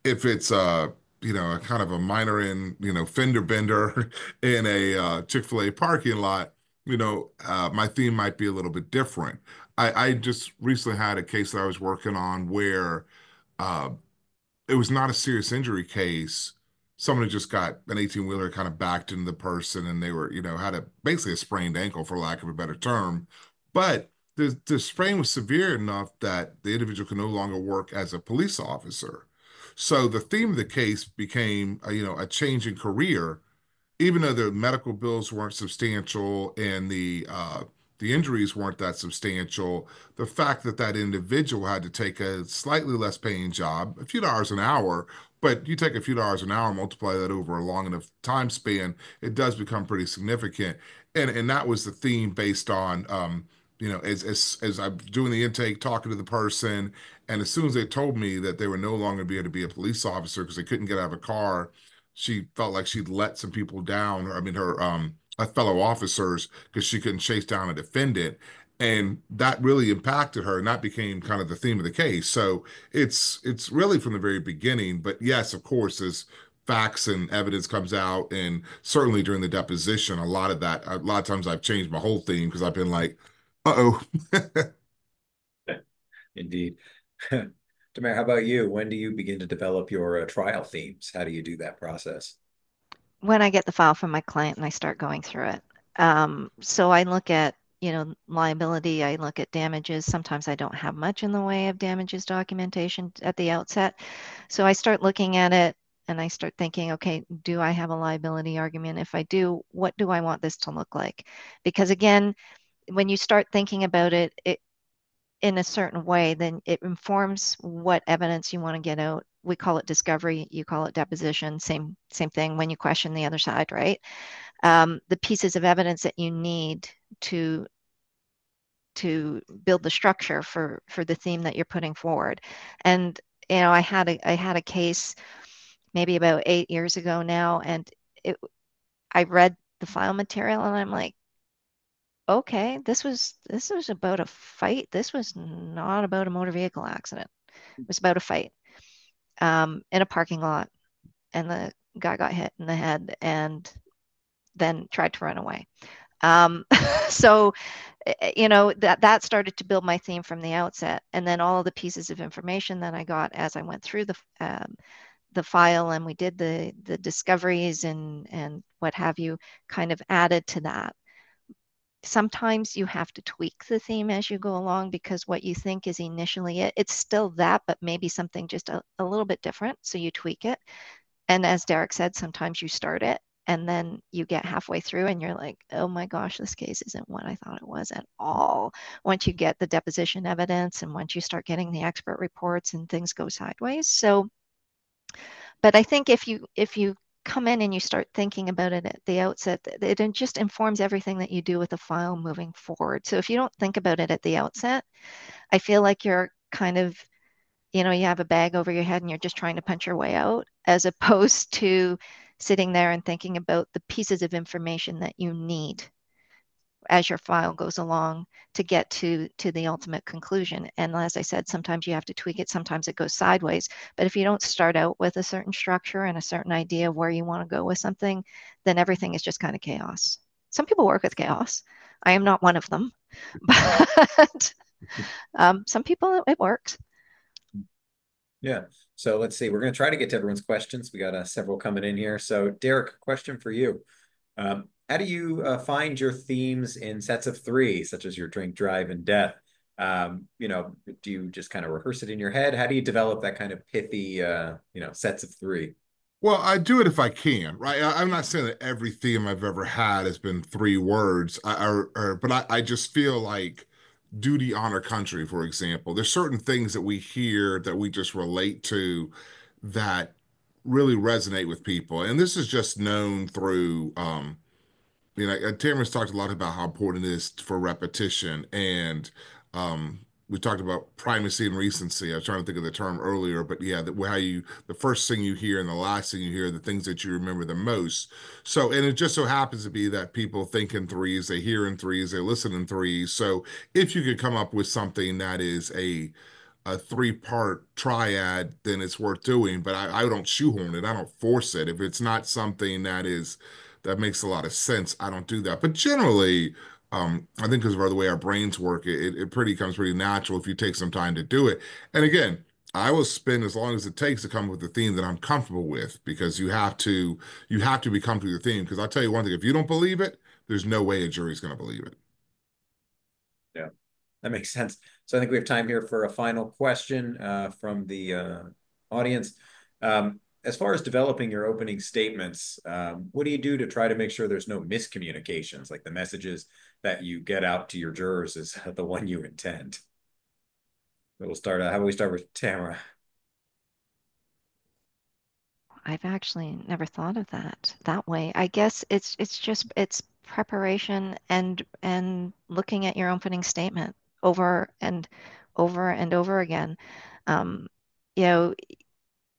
If it's a kind of a minor fender bender in a Chick-fil-A parking lot, my theme might be a little bit different. I just recently had a case that I was working on where uh, it was not a serious injury case. Someone had just got an 18-wheeler kind of backed into the person, and they were, had basically a sprained ankle, for lack of a better term. But the sprain was severe enough that the individual could no longer work as a police officer. So the theme of the case became, a change in career, even though the medical bills weren't substantial and the injuries weren't that substantial. The fact that that individual had to take a slightly less paying job, a few dollars an hour, but you take a few dollars an hour, multiply that over a long enough time span, it does become pretty significant. And that was the theme based on as I'm doing the intake, talking to the person, and as soon as they told me that they were no longer be able to be a police officer because they couldn't get out of a car, she felt like she'd let some people down, or I mean her fellow officers, because she couldn't chase down a defendant. And that really impacted her, and that became kind of the theme of the case. So it's really from the very beginning. But yes, of course, as facts and evidence comes out, and certainly during the deposition, a lot of times I've changed my whole theme, because I've been like, uh-oh. Indeed. Tamara, how about you? When do you begin to develop your trial themes? How do you do that process? When I get the file from my client and I start going through it. So I look at, liability, I look at damages. Sometimes I don't have much in the way of damages documentation at the outset. So I start looking at it and I start thinking, okay, do I have a liability argument? If I do, what do I want this to look like? Because again, when you start thinking about it in a certain way, then it informs what evidence you want to get out. We call it discovery, you call it deposition, same thing when you question the other side, right? The pieces of evidence that you need to build the structure for the theme that you're putting forward. And I had a case maybe about 8 years ago now, and it I read the file material and I'm like, okay, this was about a fight. This was not about a motor vehicle accident. It was about a fight in a parking lot, and the guy got hit in the head and then tried to run away. Um, so, that started to build my theme from the outset, and then all of the pieces of information that I got as I went through the file and we did the discoveries and what have you, kind of added to that. Sometimes you have to tweak the theme as you go along because what you think is initially it's still that, but maybe something just a little bit different. So you tweak it. And as Derek said, sometimes you start it and then you get halfway through and you're like, oh my gosh, this case isn't what I thought it was at all. Once you get the deposition evidence and once you start getting the expert reports and things go sideways. So But I think if you come in and you start thinking about it at the outset, it just informs everything that you do with the file moving forward. So if you don't think about it at the outset, I feel like you're kind of, you have a bag over your head and you're just trying to punch your way out, as opposed to sitting there and thinking about the pieces of information that you need as your file goes along to get to the ultimate conclusion. And as I said, sometimes you have to tweak it, sometimes it goes sideways. But if you don't start out with a certain structure and a certain idea of where you want to go with something, then everything is just kind of chaos. Some people work with chaos. I am not one of them, but some people it works. Yeah. So let's see. We're going to try to get to everyone's questions. We got several coming in here. So Derek, question for you. How do you find your themes in sets of three, such as your drink, drive, and death? Do you just kind of rehearse it in your head? How do you develop that kind of pithy, sets of three? Well, I do it if I can, right? I'm not saying that every theme I've ever had has been three words, but I just feel like duty, honor, country, for example. There's certain things that we hear that we just relate to that really resonate with people. And this is just known through Tamara's talked a lot about how important it is for repetition, and we talked about primacy and recency. I was trying to think of the term earlier, but yeah, the first thing you hear and the last thing you hear, are the things that you remember the most. So, and it just so happens to be that people think in threes, they hear in threes, they listen in threes. So, if you could come up with something that is a three-part triad, then it's worth doing. But I don't shoehorn it. I don't force it. If it's not something that makes a lot of sense, I don't do that. But generally, I think because of the way our brains work, it pretty comes pretty natural if you take some time to do it. And again, I will spend as long as it takes to come up with a theme that I'm comfortable with, because you have to be comfortable with the theme. Because I'll tell you one thing, if you don't believe it, there's no way a jury's going to believe it. Yeah, that makes sense. So I think we have time here for a final question from the audience. As far as developing your opening statements, what do you do to try to make sure there's no miscommunications, like the messages that you get out to your jurors is the one you intend? We'll start. How about we start with Tamara? I've actually never thought of that way. I guess it's preparation and looking at your opening statement over and over and over again. Um, you know,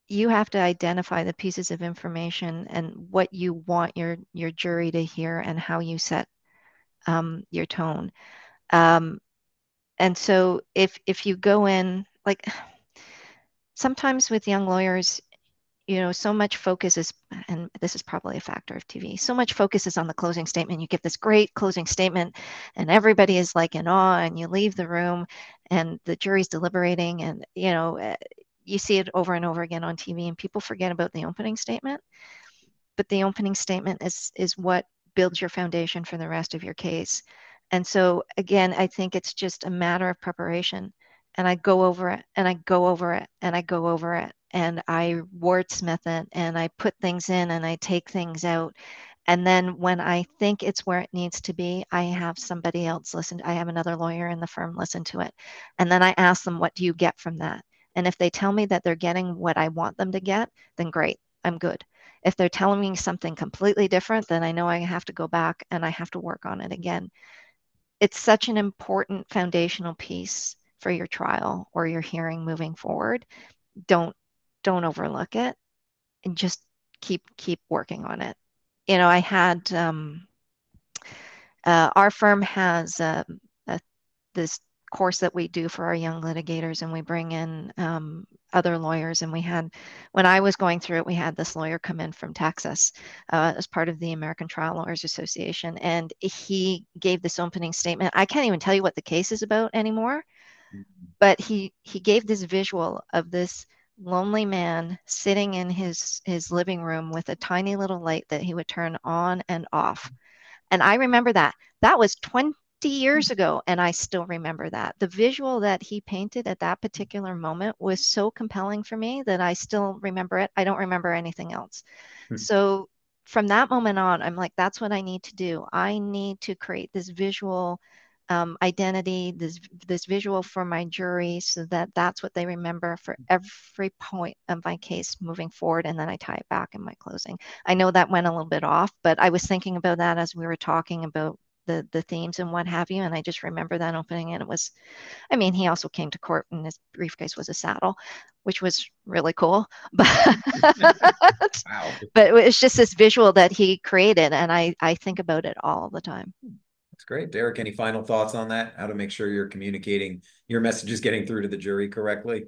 you have to identify the pieces of information and what you want your jury to hear and how you set your tone. Um, and so if you go in like sometimes with young lawyers, so much focus is, and this is probably a factor of TV, so much focus is on the closing statement. You give this great closing statement and everybody is like in awe, and you leave the room and the jury's deliberating, and you see it over and over again on TV, and people forget about the opening statement. But the opening statement is what builds your foundation for the rest of your case. And so again, I think it's just a matter of preparation. And I go over it and I go over it and I go over it and I wordsmith it and I put things in and I take things out. And then when I think it's where it needs to be, I have somebody else listen. I have another lawyer in the firm listen to it. And then I ask them, what do you get from that? And if they tell me that they're getting what I want them to get, then great, I'm good. If they're telling me something completely different, then I know I have to go back and I have to work on it again. It's such an important foundational piece for your trial or your hearing moving forward. Don't don't overlook it and just keep working on it. I had our firm has this course that we do for our young litigators, and we bring in other lawyers. And when I was going through it, we had this lawyer come in from Texas as part of the American Trial Lawyers Association, and he gave this opening statement. I can't even tell you what the case is about anymore, but he gave this visual of this lonely man sitting in his living room with a tiny little light that he would turn on and off. And I remember that. That was 20 years ago, and I still remember that. The visual that he painted at that particular moment was so compelling for me that I still remember it. I don't remember anything else. So from that moment on, I'm like, that's what I need to do. I need to create this visual identity, this visual for my jury, so that that's what they remember for every point of my case moving forward, and then I tie it back in my closing. I know that went a little bit off, but I was thinking about that as we were talking about the themes and what have you, and I just remember that opening, and it was, I mean, he also came to court and his briefcase was a saddle, which was really cool. But Wow. but it's just this visual that he created, and I think about it all the time. That's great. Derek, any final thoughts on that? How to make sure you're communicating your message is getting through to the jury correctly?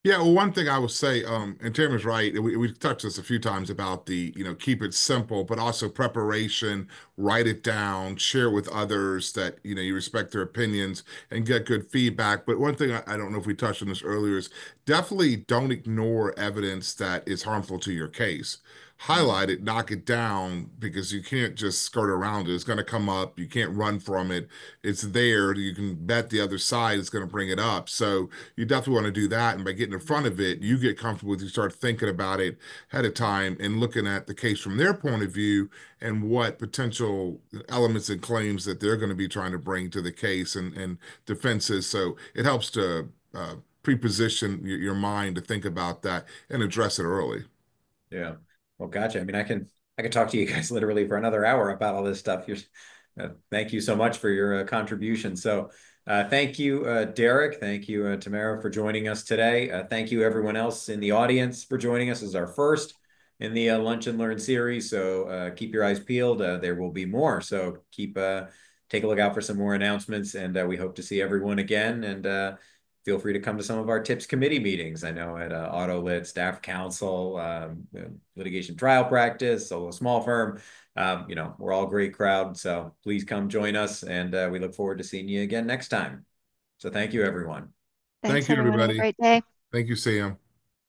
Yeah, well, one thing I would say, and Tim is right, we've touched this a few times about keep it simple, but also preparation, write it down, share with others that, you respect their opinions and get good feedback. But one thing I don't know if we touched on this earlier is definitely don't ignore evidence that is harmful to your case. Highlight it, knock it down, because you can't just skirt around it. It's going to come up. You can't run from it. It's there. You can bet the other side is going to bring it up. So you definitely want to do that. And by getting in front of it, you get comfortable with, you start thinking about it ahead of time and looking at the case from their point of view and what potential elements and claims that they're going to be trying to bring to the case and defenses. So it helps to preposition your mind to think about that and address it early. Yeah. Well, gotcha. I mean, I could talk to you guys literally for another hour about all this stuff. Thank you so much for your contribution. So, thank you, Derek. Thank you, Tamara, for joining us today. Thank you, everyone else in the audience, for joining us. This is our first in the Lunch and Learn series. So, keep your eyes peeled. There will be more. So, take a look out for some more announcements, and we hope to see everyone again. And feel free to come to some of our tips committee meetings. I know at Auto Lit, Staff Council, litigation trial practice, solo small firm. We're all a great crowd. So please come join us. And we look forward to seeing you again next time. So thank you, everyone. Thank Thanks, you, everyone. Have a everybody. great day. Thank you, Sam.